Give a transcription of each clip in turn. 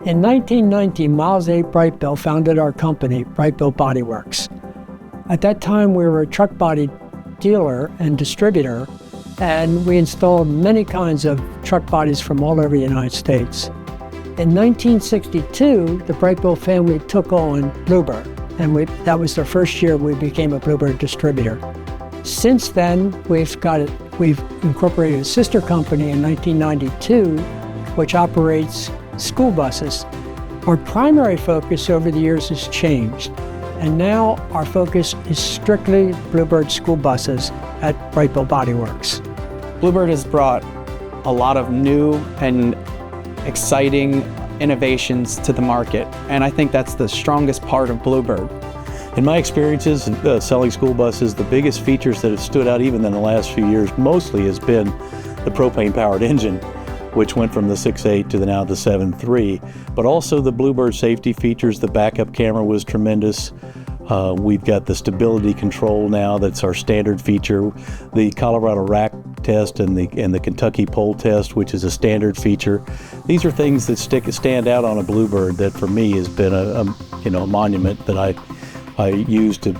In 1990, Miles A. Brightbill founded our company, Brightbill Body Works. At that time, we were a truck body dealer and distributor, and we installed many kinds of truck bodies from all over the United States. In 1962, the Brightbill family took on Bluebird, and that was the first year we became a Bluebird distributor. Since then, we've incorporated a sister company in 1992, which operates school buses. Our primary focus over the years has changed, and now our focus is strictly Bluebird school buses at Brightbill Body Works. Bluebird has brought a lot of new and exciting innovations to the market, and I think that's the strongest part of Bluebird. In my experiences selling school buses, the biggest features that have stood out even in the last few years mostly has been the propane-powered engine, which went from the 6.8 to now the 7.3, but also the Bluebird safety features. The backup camera was tremendous. We've got the stability control now, that's our standard feature. The Colorado rack test and the Kentucky pole test, which is a standard feature. These are things that stand out on a Bluebird that for me has been a monument that I use to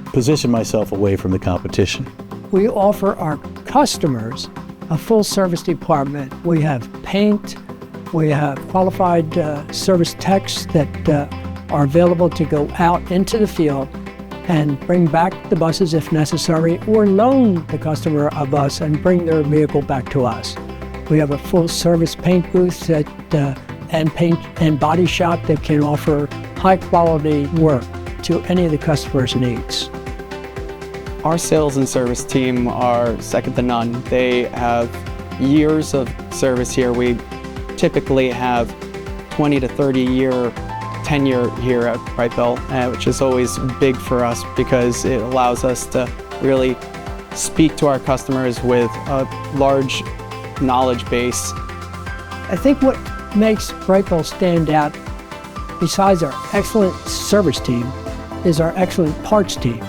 position myself away from the competition. We offer our customers a full service department. We have paint, we have qualified service techs that are available to go out into the field and bring back the buses if necessary, or loan the customer a bus and bring their vehicle back to us. We have a full service paint booth and paint and body shop that can offer high quality work to any of the customer's needs. Our sales and service team are second to none. They have years of service here. We typically have 20 to 30 year tenure here at Brightbill, which is always big for us because it allows us to really speak to our customers with a large knowledge base. I think what makes Brightbill stand out, besides our excellent service team, is our excellent parts team.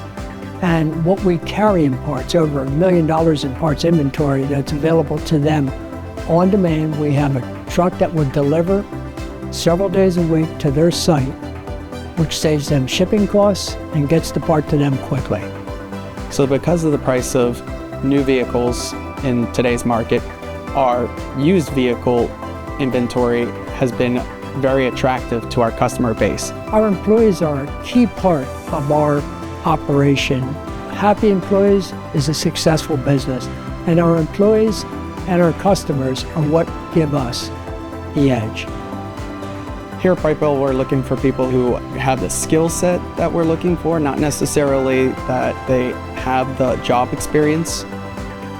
And what we carry in parts, over $1 million in parts inventory that's available to them on demand. We have a truck that will deliver several days a week to their site, which saves them shipping costs and gets the part to them quickly. So because of the price of new vehicles in today's market, our used vehicle inventory has been very attractive to our customer base. Our employees are a key part of our operation. Happy employees is a successful business, and our employees and our customers are what give us the edge. Here at Brightbill, we're looking for people who have the skill set that we're looking for, not necessarily that they have the job experience.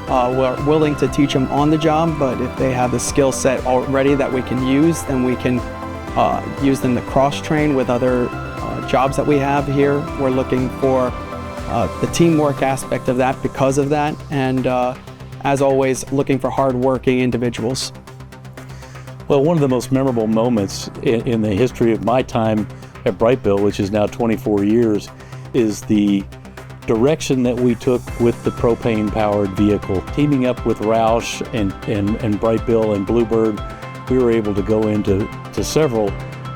We're willing to teach them on the job, but if they have the skill set already that we can use, then we can use them to cross-train with other jobs that we have here. We're looking for the teamwork aspect of that because of that, and as always, looking for hard-working individuals. Well, one of the most memorable moments in the history of my time at Brightbill, which is now 24 years, is the direction that we took with the propane-powered vehicle. Teaming up with Roush and Brightbill and Bluebird, we were able to go into several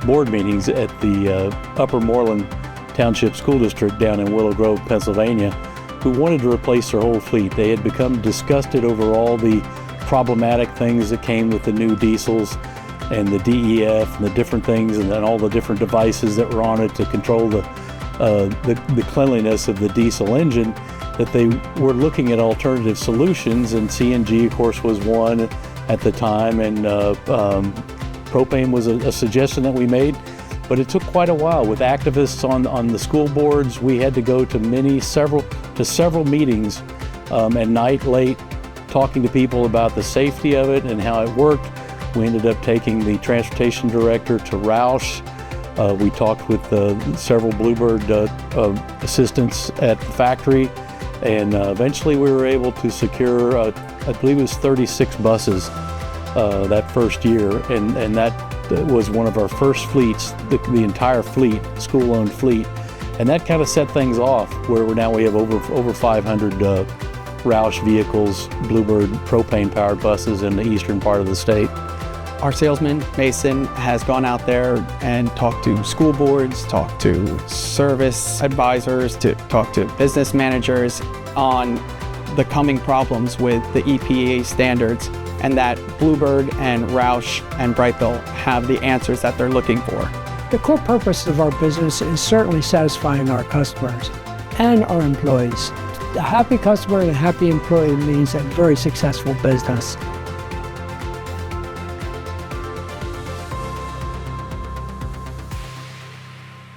board meetings at the Upper Moreland Township School District down in Willow Grove, Pennsylvania, who wanted to replace their whole fleet. They had become disgusted over all the problematic things that came with the new diesels and the DEF and the different things, and then all the different devices that were on it to control the cleanliness of the diesel engine, that they were looking at alternative solutions, and CNG, of course, was one at the time, and propane was a suggestion that we made, but it took quite a while. With activists on the school boards, we had to go to several meetings at night, late, talking to people about the safety of it and how it worked. We ended up taking the transportation director to Roush. We talked with several Bluebird assistants at the factory, and eventually we were able to secure, I believe it was 36 buses that first year, and that was one of our first fleets, the entire fleet, school-owned fleet, and that kind of set things off where we have over 500 Roush vehicles, Bluebird propane-powered buses in the eastern part of the state. Our salesman, Mason, has gone out there and talked to school boards, talked to service advisors, to talk to business managers on the coming problems with the EPA standards, and that Bluebird and Roush and Brightbill have the answers that they're looking for. The core purpose of our business is certainly satisfying our customers and our employees. A happy customer and a happy employee means a very successful business.